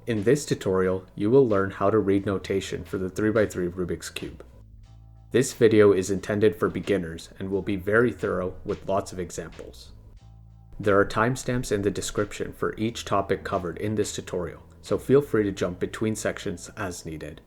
In this tutorial, you will learn how to read notation for the 3x3 Rubik's Cube. This video is intended for beginners and will be very thorough with lots of examples. There are timestamps in the description for each topic covered in this tutorial, so feel free to jump between sections as needed.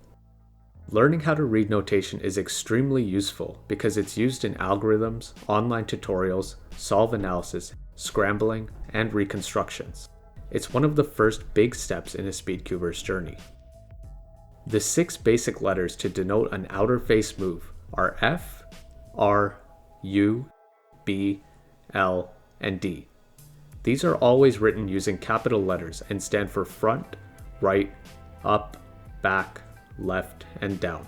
Learning how to read notation is extremely useful because it's used in algorithms, online tutorials, solve analysis, scrambling, and reconstructions. It's one of the first big steps in a speedcuber's journey. The 6 basic letters to denote an outer face move are F, R, U, B, L, and D. These are always written using capital letters and stand for front, right, up, back, left, and down.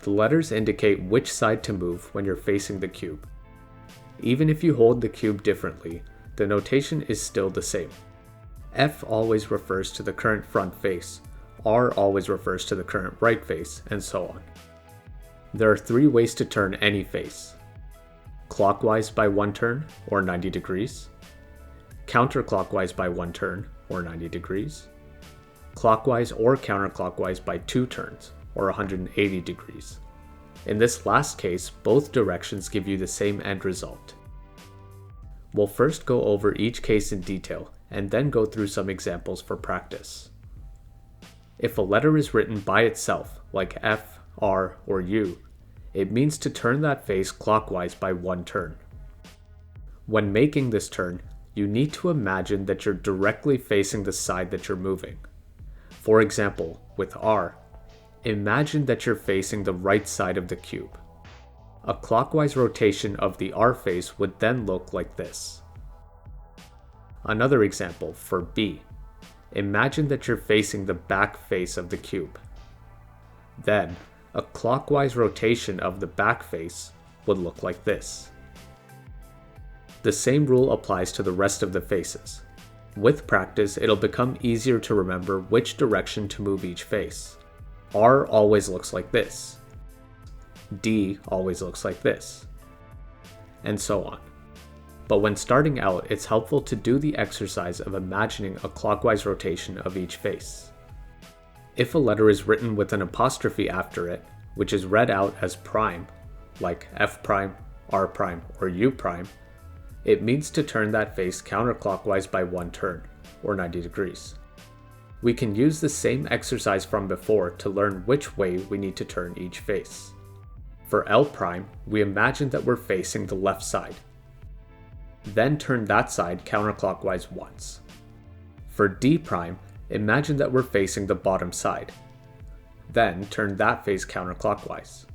The letters indicate which side to move when you're facing the cube. Even if you hold the cube differently, the notation is still the same. F always refers to the current front face, R always refers to the current right face, and so on. There are 3 ways to turn any face: clockwise by 1 turn, or 90 degrees, counterclockwise by 1 turn, or 90 degrees, clockwise or counterclockwise by 2 turns, or 180 degrees. In this last case, both directions give you the same end result. We'll first go over each case in detail, and then go through some examples for practice. If a letter is written by itself, like F, R, or U, it means to turn that face clockwise by 1 turn. When making this turn, you need to imagine that you're directly facing the side that you're moving. For example, with R, imagine that you're facing the right side of the cube. A clockwise rotation of the R face would then look like this. Another example for B. Imagine that you're facing the back face of the cube. Then, a clockwise rotation of the back face would look like this. The same rule applies to the rest of the faces. With practice, it'll become easier to remember which direction to move each face. R always looks like this. D always looks like this. And so on. But when starting out, it's helpful to do the exercise of imagining a clockwise rotation of each face. If a letter is written with an apostrophe after it, which is read out as prime, like F prime, R prime, or U prime, it means to turn that face counterclockwise by 1 turn, or 90 degrees. We can use the same exercise from before to learn which way we need to turn each face. For L prime, we imagine that we're facing the left side. Then turn that side counterclockwise once. For D prime, imagine that we're facing the bottom side. Then turn that face counterclockwise.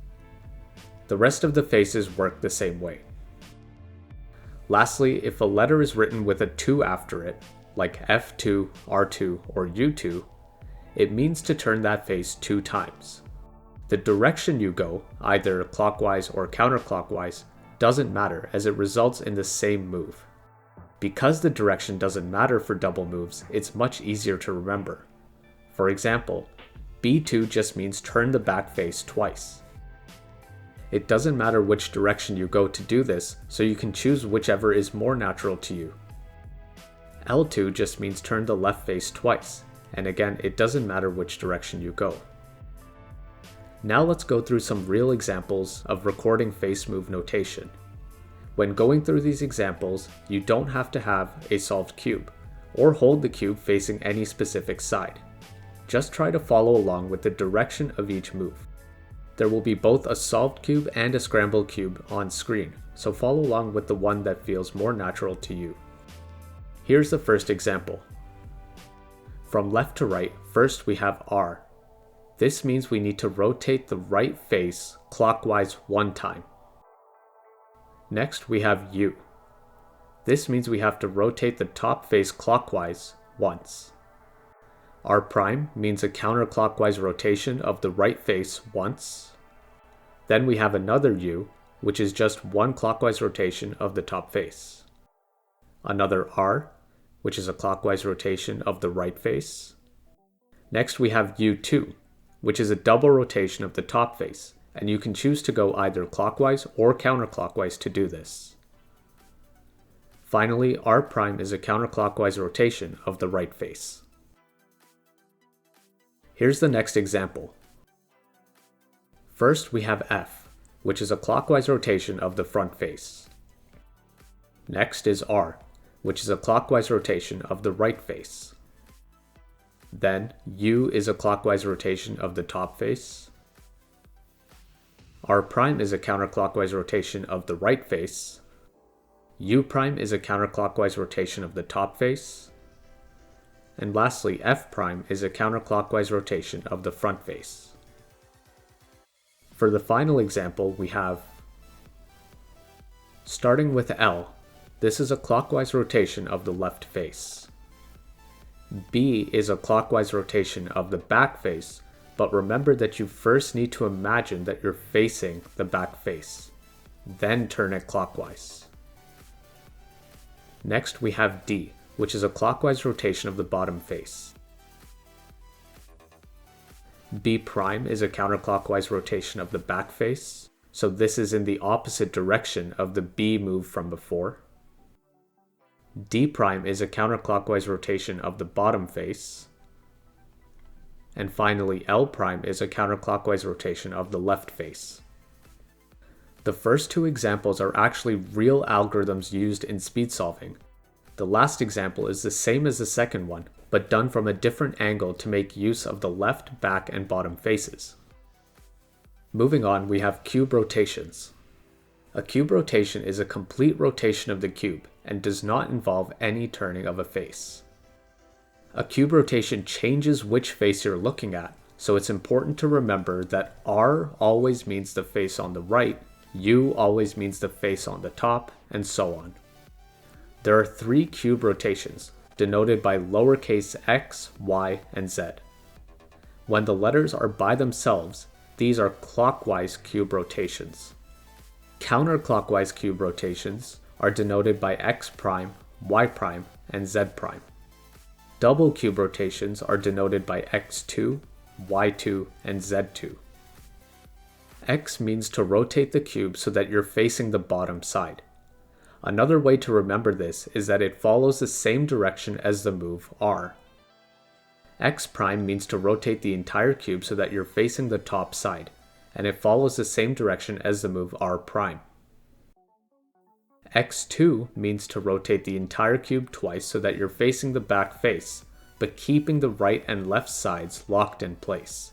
The rest of the faces work the same way. Lastly, if a letter is written with a 2 after it, like F2, R2, or U2, it means to turn that face 2 times. The direction you go, either clockwise or counterclockwise, doesn't matter as it results in the same move. Because the direction doesn't matter for double moves, it's much easier to remember. For example, B2 just means turn the back face twice. It doesn't matter which direction you go to do this, so you can choose whichever is more natural to you. L2 just means turn the left face twice, and again, it doesn't matter which direction you go. Now let's go through some real examples of recording face move notation. When going through these examples, you don't have to have a solved cube, or hold the cube facing any specific side. Just try to follow along with the direction of each move. There will be both a solved cube and a scrambled cube on screen, so follow along with the one that feels more natural to you. Here's the first example. From left to right, first we have R. This means we need to rotate the right face clockwise 1 time. Next we have U. This means we have to rotate the top face clockwise once. R prime means a counterclockwise rotation of the right face once. Then we have another U, which is just 1 clockwise rotation of the top face. Another R, which is a clockwise rotation of the right face. Next we have U2, which is a double rotation of the top face, and you can choose to go either clockwise or counterclockwise to do this. Finally, R' is a counterclockwise rotation of the right face. Here's the next example. First we have F, which is a clockwise rotation of the front face. Next is R, which is a clockwise rotation of the right face. Then U is a clockwise rotation of the top face. R prime is a counterclockwise rotation of the right face. U prime is a counterclockwise rotation of the top face. And lastly, F prime is a counterclockwise rotation of the front face. For the final example, we have, starting with L, this is a clockwise rotation of the left face. B is a clockwise rotation of the back face, but remember that you first need to imagine that you're facing the back face, then turn it clockwise. Next we have D, which is a clockwise rotation of the bottom face. B prime is a counterclockwise rotation of the back face, so this is in the opposite direction of the B move from before. D prime is a counterclockwise rotation of the bottom face. And finally, L prime is a counterclockwise rotation of the left face. The first two examples are actually real algorithms used in speed solving. The last example is the same as the second one, but done from a different angle to make use of the left, back, and bottom faces. Moving on, we have cube rotations. A cube rotation is a complete rotation of the cube and does not involve any turning of a face. A cube rotation changes which face you're looking at, so it's important to remember that R always means the face on the right, U always means the face on the top, and so on. There are 3 cube rotations, denoted by lowercase x, y, and z. When the letters are by themselves, these are clockwise cube rotations. Counterclockwise cube rotations are denoted by x prime, y prime, and z prime. Double cube rotations are denoted by x2, y2, and z2. X means to rotate the cube so that you're facing the bottom side. Another way to remember this is that it follows the same direction as the move R. X prime means to rotate the entire cube so that you're facing the top side, and it follows the same direction as the move R prime. X2 means to rotate the entire cube twice so that you're facing the back face, but keeping the right and left sides locked in place.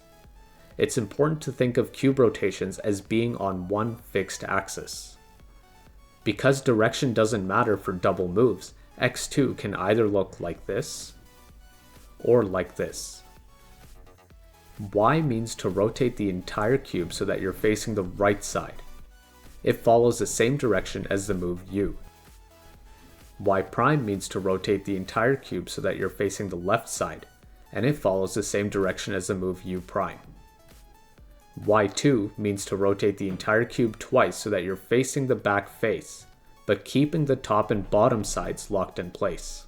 It's important to think of cube rotations as being on one fixed axis. Because direction doesn't matter for double moves, X2 can either look like this or like this. Y means to rotate the entire cube so that you're facing the right side. It follows the same direction as the move U. Y prime means to rotate the entire cube so that you're facing the left side, and it follows the same direction as the move U prime. Y2 means to rotate the entire cube twice so that you're facing the back face, but keeping the top and bottom sides locked in place.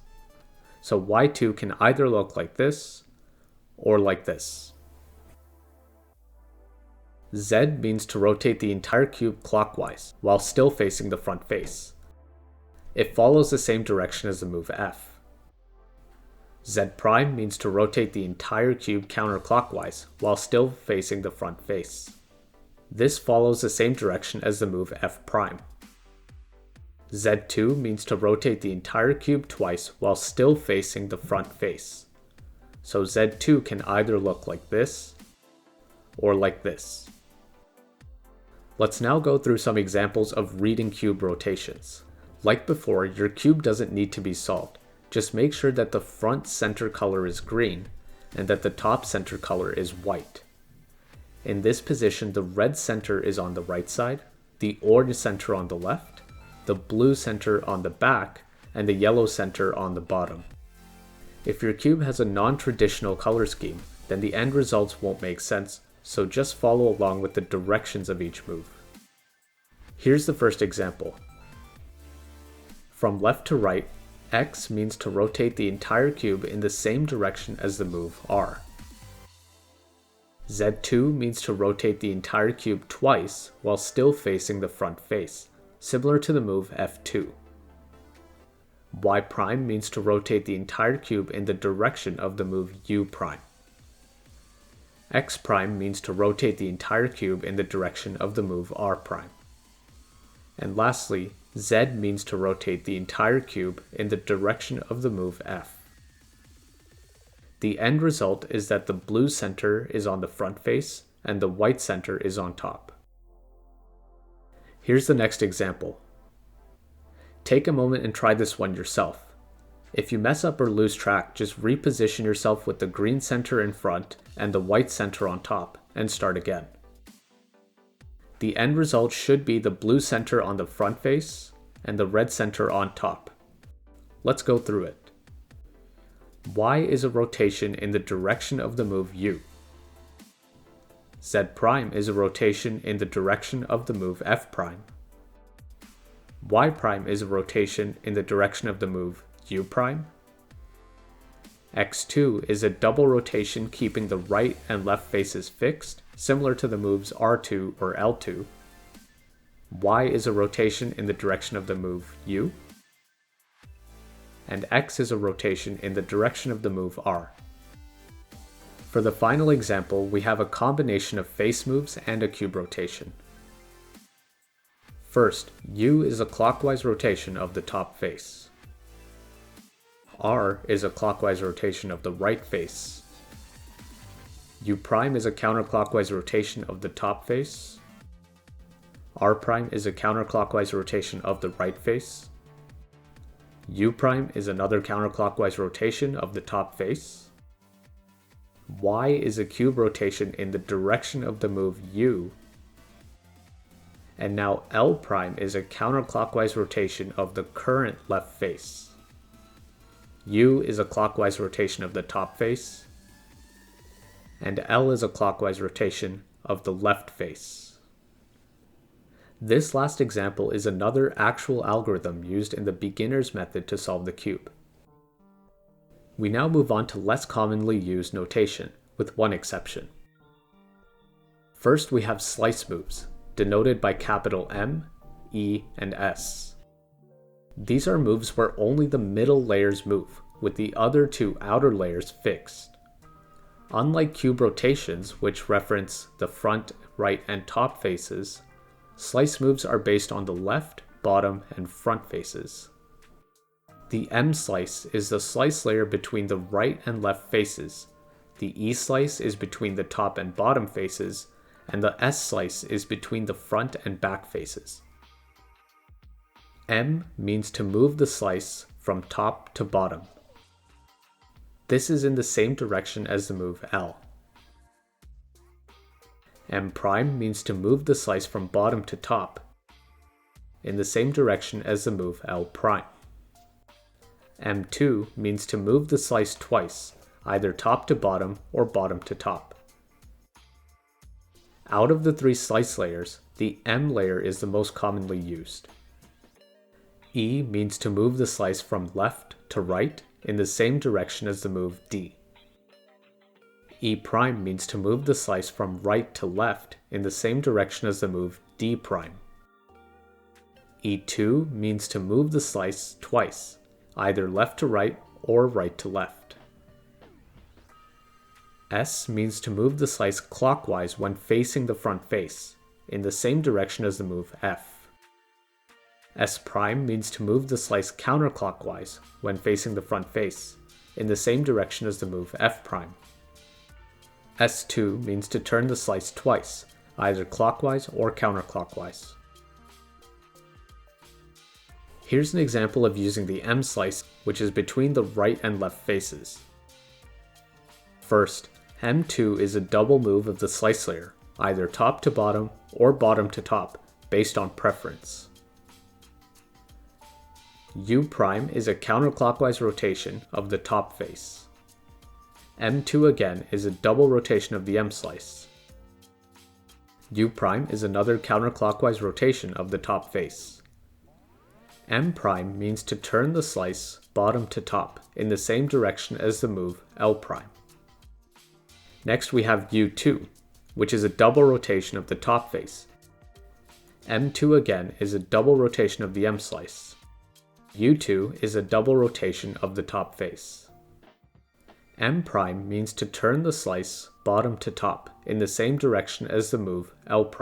So Y2 can either look like this or like this. Z means to rotate the entire cube clockwise while still facing the front face. It follows the same direction as the move F. Z prime means to rotate the entire cube counterclockwise while still facing the front face. This follows the same direction as the move F prime. Z2 means to rotate the entire cube twice while still facing the front face. So Z2 can either look like this or like this. Let's now go through some examples of reading cube rotations. Like before, your cube doesn't need to be solved. Just make sure that the front center color is green and that the top center color is white. In this position, the red center is on the right side, the orange center on the left, the blue center on the back, and the yellow center on the bottom. If your cube has a non-traditional color scheme, then the end results won't make sense, so just follow along with the directions of each move. Here's the first example. From left to right, X means to rotate the entire cube in the same direction as the move R. Z2 means to rotate the entire cube twice while still facing the front face, similar to the move F2. Y prime means to rotate the entire cube in the direction of the move U prime. X prime means to rotate the entire cube in the direction of the move R prime. And lastly, Z means to rotate the entire cube in the direction of the move F. The end result is that the blue center is on the front face and the white center is on top. Here's the next example. Take a moment and try this one yourself. If you mess up or lose track, just reposition yourself with the green center in front and the white center on top, and start again. The end result should be the blue center on the front face and the red center on top. Let's go through it. Y is a rotation in the direction of the move U. Z prime is a rotation in the direction of the move F prime. Y prime is a rotation in the direction of the move U prime. X2 is a double rotation keeping the right and left faces fixed, similar to the moves R2 or L2. Y is a rotation in the direction of the move U. And X is a rotation in the direction of the move R. For the final example, we have a combination of face moves and a cube rotation. First, U is a clockwise rotation of the top face. R is a clockwise rotation of the right face. U prime is a counterclockwise rotation of the top face. R prime is a counterclockwise rotation of the right face. U prime is another counterclockwise rotation of the top face. Y is a cube rotation in the direction of the move U. And now L prime is a counterclockwise rotation of the current left face. U is a clockwise rotation of the top face. And L is a clockwise rotation of the left face. This last example is another actual algorithm used in the beginner's method to solve the cube. We now move on to less commonly used notation, with one exception. First, we have slice moves, denoted by capital M, E, and S. These are moves where only the middle layers move, with the other two outer layers fixed. Unlike cube rotations, which reference the front, right, and top faces, slice moves are based on the left, bottom, and front faces. The M slice is the slice layer between the right and left faces. The E slice is between the top and bottom faces, and the S slice is between the front and back faces. M means to move the slice from top to bottom. This is in the same direction as the move L. M prime means to move the slice from bottom to top, in the same direction as the move L prime. M2 means to move the slice twice, either top to bottom or bottom to top. Out of the three slice layers, the M layer is the most commonly used. E means to move the slice from left to right in the same direction as the move D. E prime means to move the slice from right to left in the same direction as the move D prime. E2 means to move the slice twice, either left to right or right to left. S means to move the slice clockwise when facing the front face, in the same direction as the move F. S prime means to move the slice counterclockwise when facing the front face, in the same direction as the move F prime. S2 means to turn the slice twice, either clockwise or counterclockwise. Here's an example of using the M slice, which is between the right and left faces. First, M2 is a double move of the slice layer, either top to bottom or bottom to top, based on preference. U prime is a counterclockwise rotation of the top face. M2 again is a double rotation of the M slice. U prime is another counterclockwise rotation of the top face. M prime means to turn the slice bottom to top in the same direction as the move L prime. Next we have U2, which is a double rotation of the top face. M2 again is a double rotation of the M slice. U2 is a double rotation of the top face. M' means to turn the slice bottom to top in the same direction as the move L'.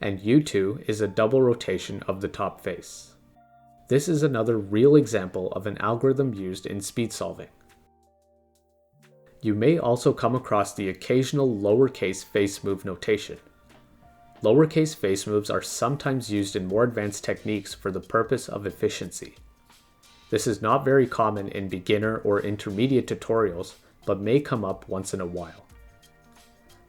And U2 is a double rotation of the top face. This is another real example of an algorithm used in speed solving. You may also come across the occasional lowercase face move notation. Lowercase face moves are sometimes used in more advanced techniques for the purpose of efficiency. This is not very common in beginner or intermediate tutorials, but may come up once in a while.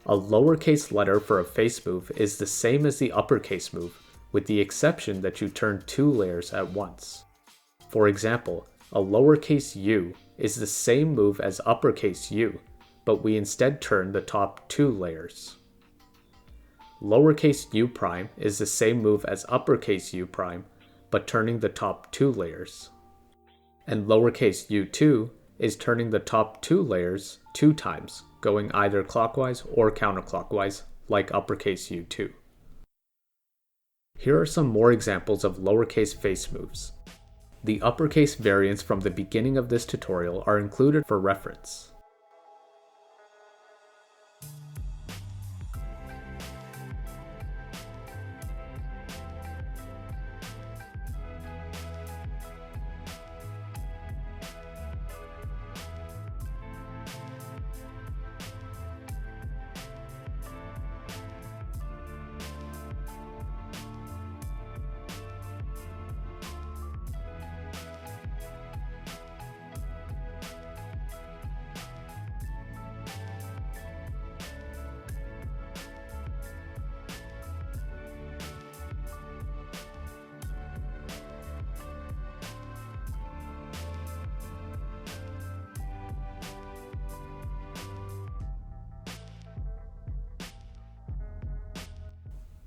A lowercase letter for a face move is the same as the uppercase move, with the exception that you turn 2 layers at once. For example, a lowercase u is the same move as uppercase U, but we instead turn the top 2 layers. Lowercase u' is the same move as uppercase U', but turning the top 2 layers. And lowercase u2 is turning the top 2 layers 2 times, going either clockwise or counterclockwise, like uppercase U2. Here are some more examples of lowercase face moves. The uppercase variants from the beginning of this tutorial are included for reference.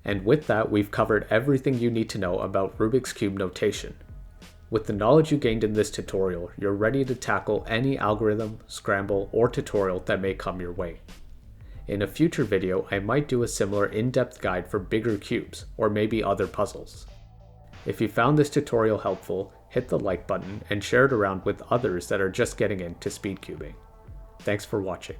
And with that, we've covered everything you need to know about Rubik's Cube notation. With the knowledge you gained in this tutorial, you're ready to tackle any algorithm, scramble, or tutorial that may come your way. In a future video, I might do a similar in-depth guide for bigger cubes, or maybe other puzzles. If you found this tutorial helpful, hit the like button and share it around with others that are just getting into speed cubing. Thanks for watching.